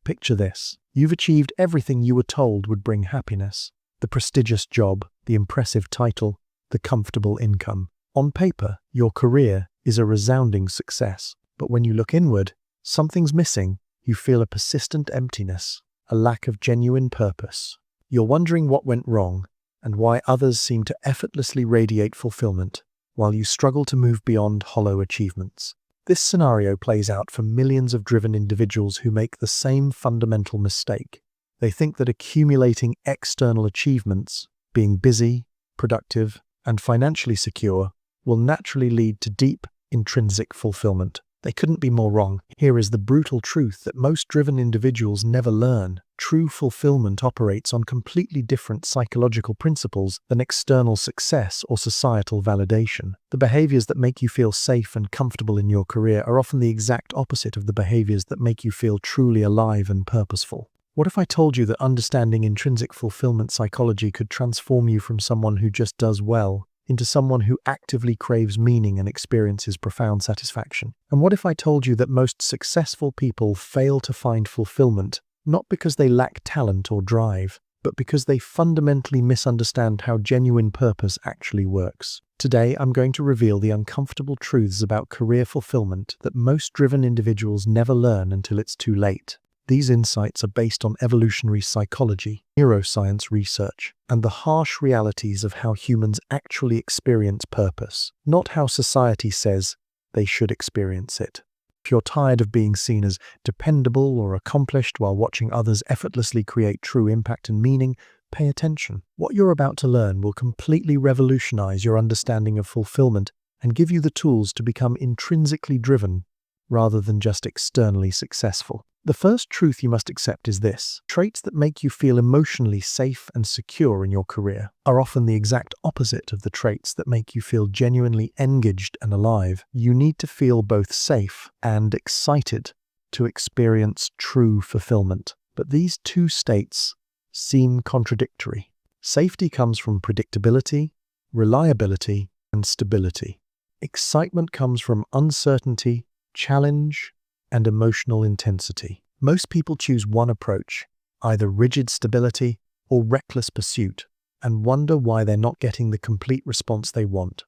Picture this. You've achieved everything you were told would bring happiness. The prestigious job, the impressive title, the comfortable income. On paper, your career is a resounding success. But when you look inward, something's missing. You feel a persistent emptiness, a lack of genuine purpose. You're wondering what went wrong and why others seem to effortlessly radiate fulfillment while you struggle to move beyond hollow achievements. This scenario plays out for millions of driven individuals who make the same fundamental mistake. They think that accumulating external achievements, being busy, productive, and financially secure, will naturally lead to deep, intrinsic fulfillment. They couldn't be more wrong. Here is the brutal truth that most driven individuals never learn. True fulfillment operates on completely different psychological principles than external success or societal validation. The behaviors that make you feel safe and comfortable in your career are often the exact opposite of the behaviors that make you feel truly alive and purposeful. What if I told you that understanding intrinsic fulfillment psychology could transform you from someone who just does well into someone who actively craves meaning and experiences profound satisfaction? And what if I told you that most successful people fail to find fulfillment not because they lack talent or drive, but because they fundamentally misunderstand how genuine purpose actually works? Today, I'm going to reveal the uncomfortable truths about career fulfillment that most driven individuals never learn until it's too late. These insights are based on evolutionary psychology, neuroscience research, and the harsh realities of how humans actually experience purpose, not how society says they should experience it. If you're tired of being seen as dependable or accomplished while watching others effortlessly create true impact and meaning, pay attention. What you're about to learn will completely revolutionize your understanding of fulfillment and give you the tools to become intrinsically driven rather than just externally successful. The first truth you must accept is this: traits that make you feel emotionally safe and secure in your career are often the exact opposite of the traits that make you feel genuinely engaged and alive. You need to feel both safe and excited to experience true fulfillment. But these two states seem contradictory. Safety comes from predictability, reliability, and stability. Excitement comes from uncertainty, challenge, and emotional intensity. Most people choose one approach, either rigid stability or reckless pursuit, and wonder why they're not getting the complete response they want.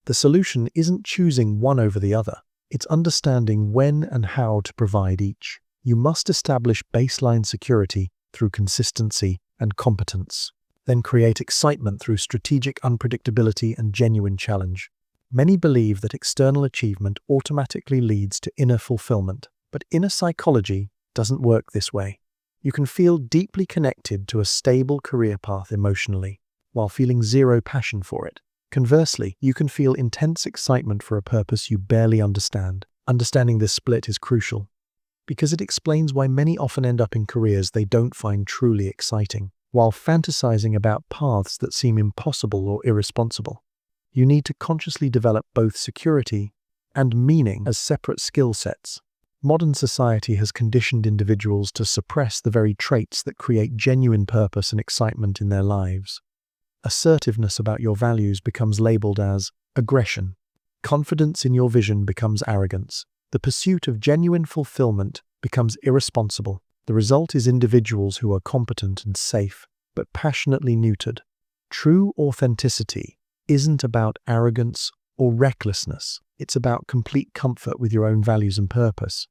The solution isn't choosing one over the other. It's understanding when and how to provide each. You must establish baseline security through consistency and competence, then create excitement through strategic unpredictability and genuine challenge. Many believe that external achievement automatically leads to inner fulfillment, but inner psychology doesn't work this way. You can feel deeply connected to a stable career path emotionally, while feeling zero passion for it. Conversely, you can feel intense excitement for a purpose you barely understand. Understanding this split is crucial, because it explains why many often end up in careers they don't find truly exciting, while fantasizing about paths that seem impossible or irresponsible. You need to consciously develop both security and meaning as separate skill sets. Modern society has conditioned individuals to suppress the very traits that create genuine purpose and excitement in their lives. Assertiveness about your values becomes labeled as aggression. Confidence in your vision becomes arrogance. The pursuit of genuine fulfillment becomes irresponsible. The result is individuals who are competent and safe, but passionately neutered. True authenticity isn't about arrogance or recklessness. It's about complete comfort with your own values and purpose.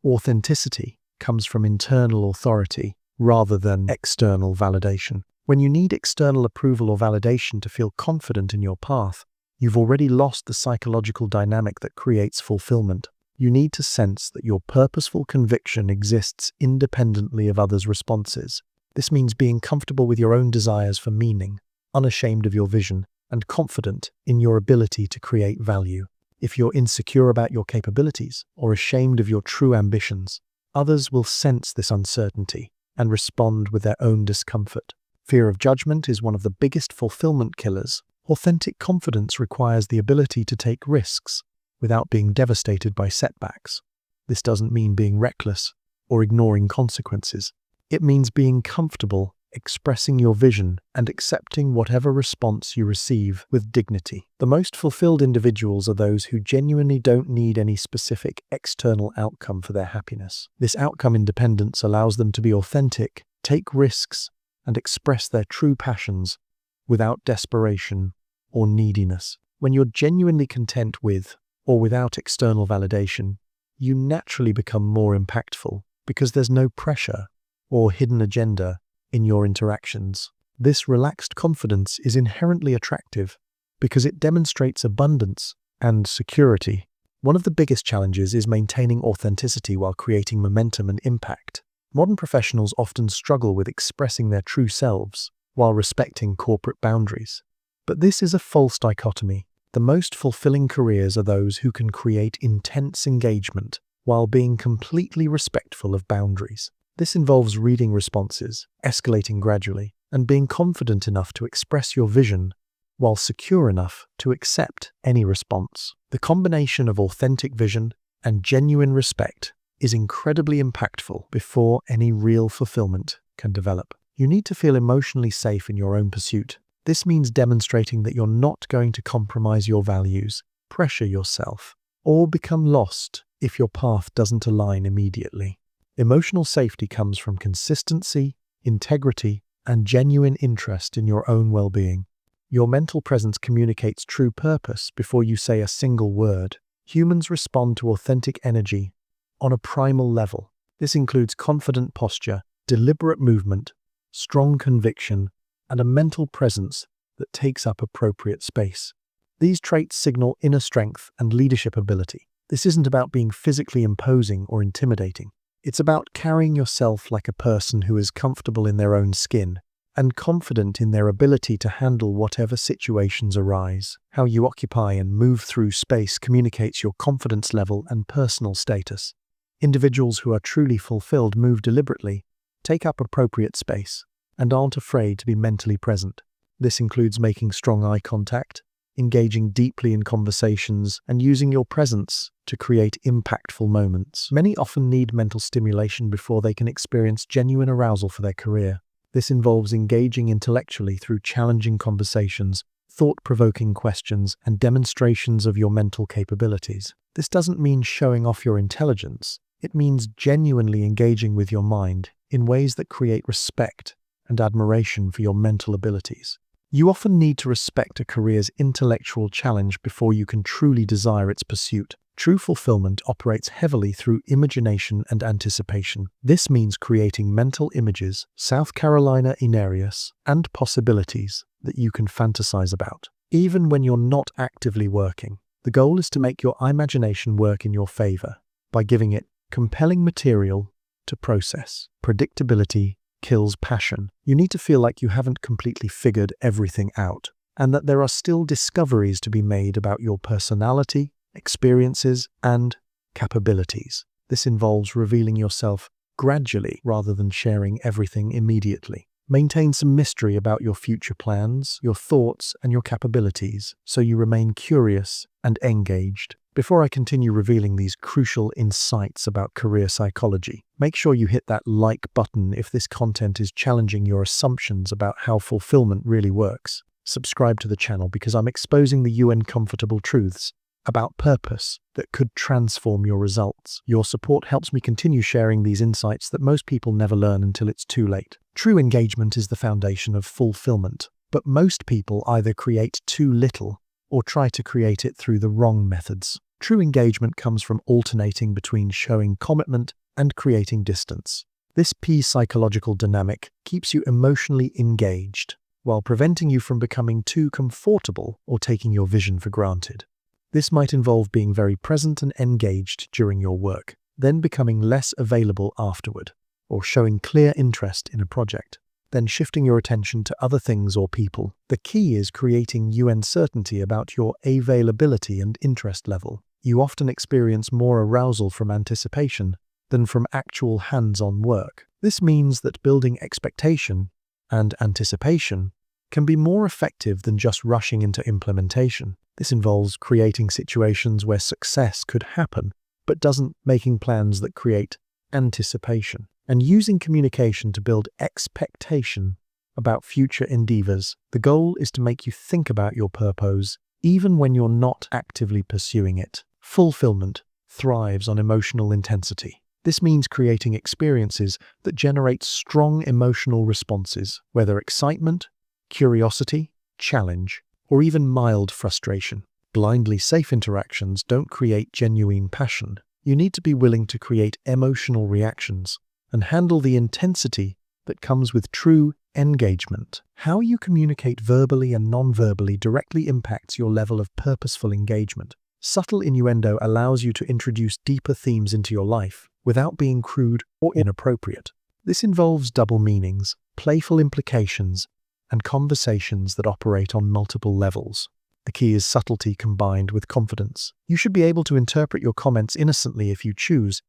Authenticity comes from internal authority rather than external validation. When you need external approval or validation to feel confident in your path, you've already lost the psychological dynamic that creates fulfillment. You need to sense that your purposeful conviction exists independently of others' responses. This means being comfortable with your own desires for meaning, unashamed of your vision, and confident in your ability to create value. If you're insecure about your capabilities or ashamed of your true ambitions, others will sense this uncertainty and respond with their own discomfort. Fear of judgment is one of the biggest fulfillment killers. Authentic confidence requires the ability to take risks without being devastated by setbacks. This doesn't mean being reckless or ignoring consequences. It means being comfortable expressing your vision, and accepting whatever response you receive with dignity. The most fulfilled individuals are those who genuinely don't need any specific external outcome for their happiness. This outcome independence allows them to be authentic, take risks, and express their true passions without desperation or neediness. When you're genuinely content with or without external validation, you naturally become more impactful because there's no pressure or hidden agenda in your interactions. This relaxed confidence is inherently attractive because it demonstrates abundance and security. One of the biggest challenges is maintaining authenticity while creating momentum and impact. Modern professionals often struggle with expressing their true selves while respecting corporate boundaries. But this is a false dichotomy. The most fulfilling careers are those who can create intense engagement while being completely respectful of boundaries. This involves reading responses, escalating gradually, and being confident enough to express your vision while secure enough to accept any response. The combination of authentic vision and genuine respect is incredibly impactful before any real fulfillment can develop. You need to feel emotionally safe in your own pursuit. This means demonstrating that you're not going to compromise your values, pressure yourself, or become lost if your path doesn't align immediately. Emotional safety comes from consistency, integrity, and genuine interest in your own well-being. Your mental presence communicates true purpose before you say a single word. Humans respond to authentic energy on a primal level. This includes confident posture, deliberate movement, strong conviction, and a mental presence that takes up appropriate space. These traits signal inner strength and leadership ability. This isn't about being physically imposing or intimidating. It's about carrying yourself like a person who is comfortable in their own skin and confident in their ability to handle whatever situations arise. How you occupy and move through space communicates your confidence level and personal status. Individuals who are truly fulfilled move deliberately, take up appropriate space, and aren't afraid to be mentally present. This includes making strong eye contact, engaging deeply in conversations, and using your presence to create impactful moments. Many often need mental stimulation before they can experience genuine arousal for their career. This involves engaging intellectually through challenging conversations, thought-provoking questions, and demonstrations of your mental capabilities. This doesn't mean showing off your intelligence. It means genuinely engaging with your mind in ways that create respect and admiration for your mental abilities. You often need to respect a career's intellectual challenge before you can truly desire its pursuit. True fulfillment operates heavily through imagination and anticipation. This means creating mental images, South Carolina Inarius, and possibilities that you can fantasize about, even when you're not actively working. The goal is to make your imagination work in your favor by giving it compelling material to process. Predictability kills passion. You need to feel like you haven't completely figured everything out, and that there are still discoveries to be made about your personality, experiences, and capabilities. This involves revealing yourself gradually rather than sharing everything immediately. Maintain some mystery about your future plans, your thoughts, and your capabilities, so you remain curious and engaged. Before I continue revealing these crucial insights about career psychology, make sure you hit that like button if this content is challenging your assumptions about how fulfillment really works. Subscribe to the channel because I'm exposing the uncomfortable truths about purpose that could transform your results. Your support helps me continue sharing these insights that most people never learn until it's too late. True engagement is the foundation of fulfillment, but most people either create too little or try to create it through the wrong methods. True engagement comes from alternating between showing commitment and creating distance. This psychological dynamic keeps you emotionally engaged while preventing you from becoming too comfortable or taking your vision for granted. This might involve being very present and engaged during your work, then becoming less available afterward, or showing clear interest in a project, then shifting your attention to other things or people. The key is creating uncertainty about your availability and interest level. You often experience more arousal from anticipation than from actual hands-on work. This means that building expectation and anticipation can be more effective than just rushing into implementation. This involves creating situations where success could happen, but doesn't making plans that create anticipation, and using communication to build expectation about future endeavors. The goal is to make you think about your purpose, even when you're not actively pursuing it. Fulfillment thrives on emotional intensity. This means creating experiences that generate strong emotional responses, whether excitement, curiosity, challenge, or even mild frustration. Blindly safe interactions don't create genuine passion. You need to be willing to create emotional reactions and handle the intensity that comes with true engagement. How you communicate verbally and non-verbally directly impacts your level of purposeful engagement. Subtle innuendo allows you to introduce deeper themes into your life without being crude or inappropriate. This involves double meanings, playful implications, and conversations that operate on multiple levels. The key is subtlety combined with confidence. You should be able to interpret your comments innocently if you choose,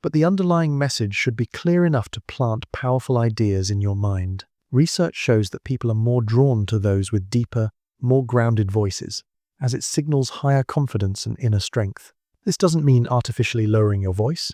but the underlying message should be clear enough to plant powerful ideas in your mind. Research shows that people are more drawn to those with deeper, more grounded voices, as it signals higher confidence and inner strength. This doesn't mean artificially lowering your voice,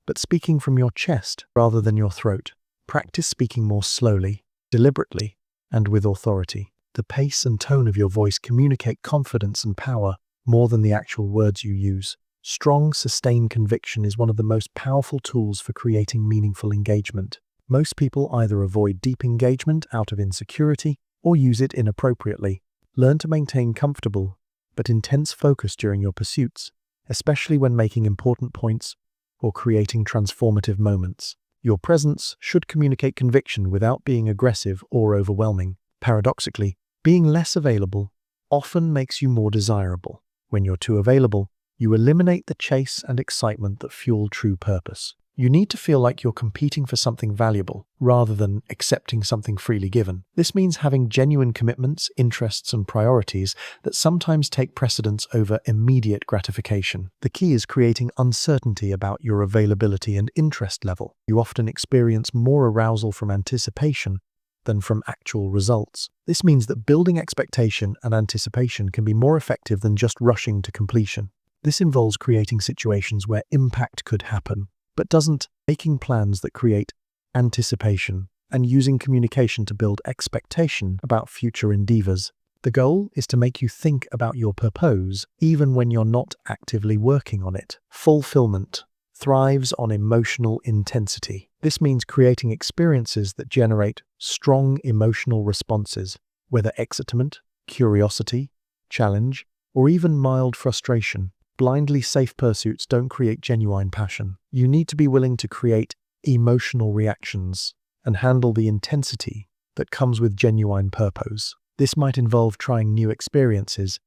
but speaking from your chest rather than your throat. Practice speaking more slowly, deliberately, and with authority. The pace and tone of your voice communicate confidence and power more than the actual words you use. Strong, sustained conviction is one of the most powerful tools for creating meaningful engagement. Most people either avoid deep engagement out of insecurity or use it inappropriately. Learn to maintain comfortable but intense focus during your pursuits, especially when making important points or creating transformative moments. Your presence should communicate conviction without being aggressive or overwhelming. Paradoxically, being less available often makes you more desirable. When you're too available, you eliminate the chase and excitement that fuel true purpose. You need to feel like you're competing for something valuable, rather than accepting something freely given. This means having genuine commitments, interests, and priorities that sometimes take precedence over immediate gratification. The key is creating uncertainty about your availability and interest level. You often experience more arousal from anticipation than from actual results. This means that building expectation and anticipation can be more effective than just rushing to completion. This involves creating situations where impact could happen, but doesn't, making plans that create anticipation and using communication to build expectation about future endeavors. The goal is to make you think about your purpose even when you're not actively working on it. Fulfillment thrives on emotional intensity. This means creating experiences that generate strong emotional responses, whether excitement, curiosity, challenge, or even mild frustration. Blindly safe pursuits don't create genuine passion. You need to be willing to create emotional reactions and handle the intensity that comes with genuine purpose. This might involve trying new experiences,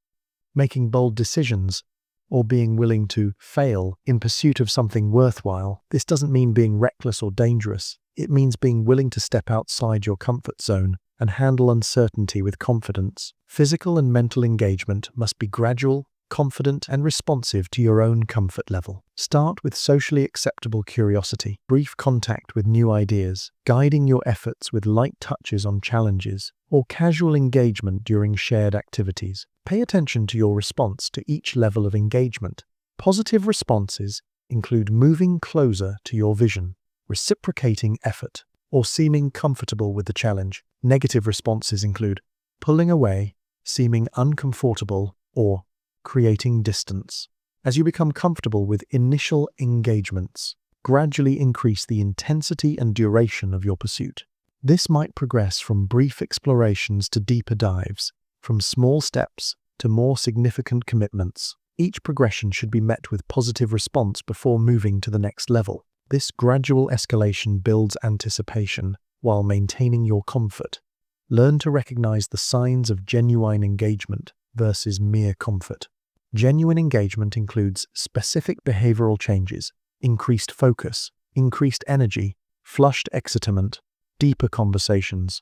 making bold decisions, or being willing to fail in pursuit of something worthwhile. This doesn't mean being reckless or dangerous. It means being willing to step outside your comfort zone and handle uncertainty with confidence. Physical and mental engagement must be gradual, confident, and responsive to your own comfort level. Start with socially acceptable curiosity, brief contact with new ideas, guiding your efforts with light touches on challenges, or casual engagement during shared activities. Pay attention to your response to each level of engagement. Positive responses include moving closer to your vision, reciprocating effort, or seeming comfortable with the challenge. Negative responses include pulling away, seeming uncomfortable, or creating distance. As you become comfortable with initial engagements, gradually increase the intensity and duration of your pursuit. This might progress from brief explorations to deeper dives, from small steps to more significant commitments. Each progression should be met with positive response before moving to the next level. This gradual escalation builds anticipation while maintaining your comfort. Learn to recognize the signs of genuine engagement versus mere comfort. Genuine engagement includes specific behavioral changes, increased focus, increased energy, flushed excitement, deeper conversations,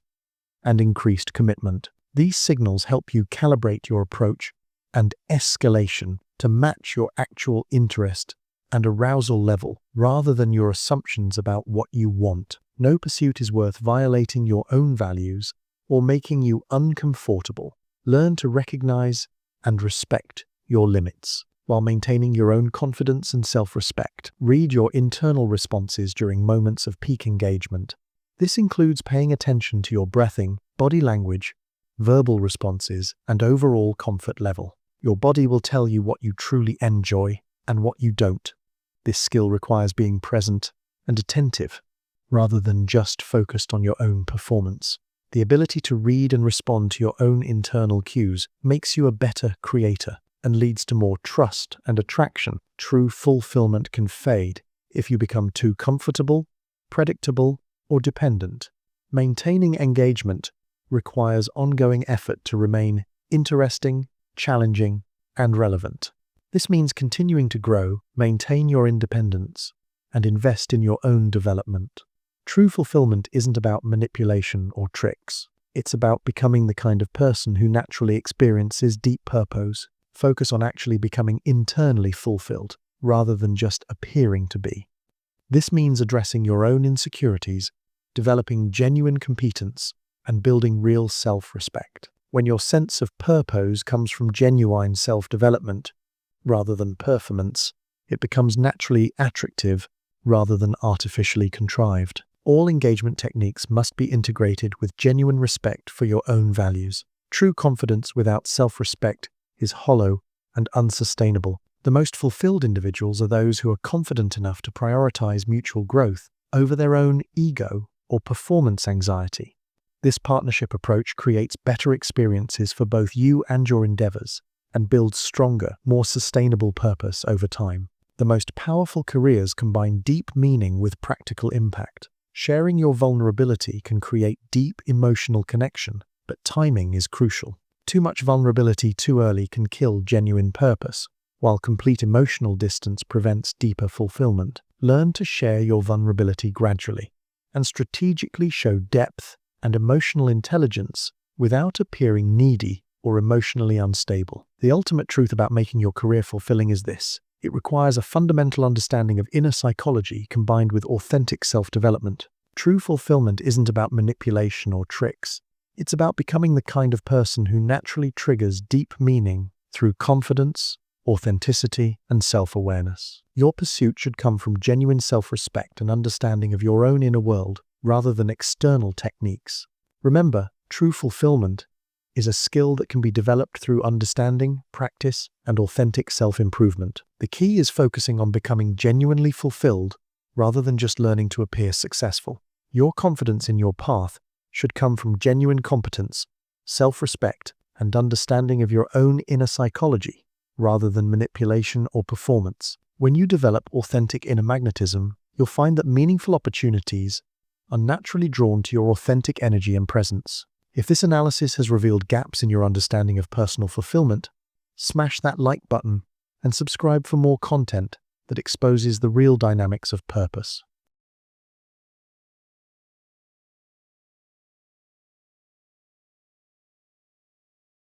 and increased commitment. These signals help you calibrate your approach and escalation to match your actual interest and arousal level rather than your assumptions about what you want. No pursuit is worth violating your own values or making you uncomfortable. Learn to recognize and respect your limits while maintaining your own confidence and self-respect. Read your internal responses during moments of peak engagement This includes paying attention to your breathing, body language, verbal responses, and overall comfort level. Your body will tell you what you truly enjoy and what you don't. This skill requires being present and attentive, rather than just focused on your own performance. The ability to read and respond to your own internal cues makes you a better creator and leads to more trust and attraction. True fulfillment can fade if you become too comfortable, predictable, or dependent. Maintaining engagement requires ongoing effort to remain interesting, challenging, and relevant. This means continuing to grow, maintain your independence, and invest in your own development. True fulfillment isn't about manipulation or tricks. It's about becoming the kind of person who naturally experiences deep purpose. Focus on actually becoming internally fulfilled, rather than just appearing to be. This means addressing your own insecurities, developing genuine competence, and building real self-respect. When your sense of purpose comes from genuine self-development, rather than performance, it becomes naturally attractive rather than artificially contrived. All engagement techniques must be integrated with genuine respect for your own values. True confidence without self-respect is hollow and unsustainable. The most fulfilled individuals are those who are confident enough to prioritize mutual growth over their own ego or performance anxiety. This partnership approach creates better experiences for both you and your endeavors and builds stronger, more sustainable purpose over time. The most powerful careers combine deep meaning with practical impact. Sharing your vulnerability can create deep emotional connection, but timing is crucial. Too much vulnerability too early can kill genuine purpose, while complete emotional distance prevents deeper fulfillment. Learn to share your vulnerability gradually and strategically show depth and emotional intelligence without appearing needy or emotionally unstable. The ultimate truth about making your career fulfilling is this: it requires a fundamental understanding of inner psychology combined with authentic self-development. True fulfillment isn't about manipulation or tricks. It's about becoming the kind of person who naturally triggers deep meaning through confidence, authenticity, and self-awareness. Your pursuit should come from genuine self-respect and understanding of your own inner world, rather than external techniques. Remember, true fulfillment is a skill that can be developed through understanding, practice, and authentic self-improvement. The key is focusing on becoming genuinely fulfilled rather than just learning to appear successful. Your confidence in your path should come from genuine competence, self-respect, and understanding of your own inner psychology, rather than manipulation or performance. When you develop authentic inner magnetism, you'll find that meaningful opportunities are naturally drawn to your authentic energy and presence. If this analysis has revealed gaps in your understanding of personal fulfillment, smash that like button and subscribe for more content that exposes the real dynamics of purpose.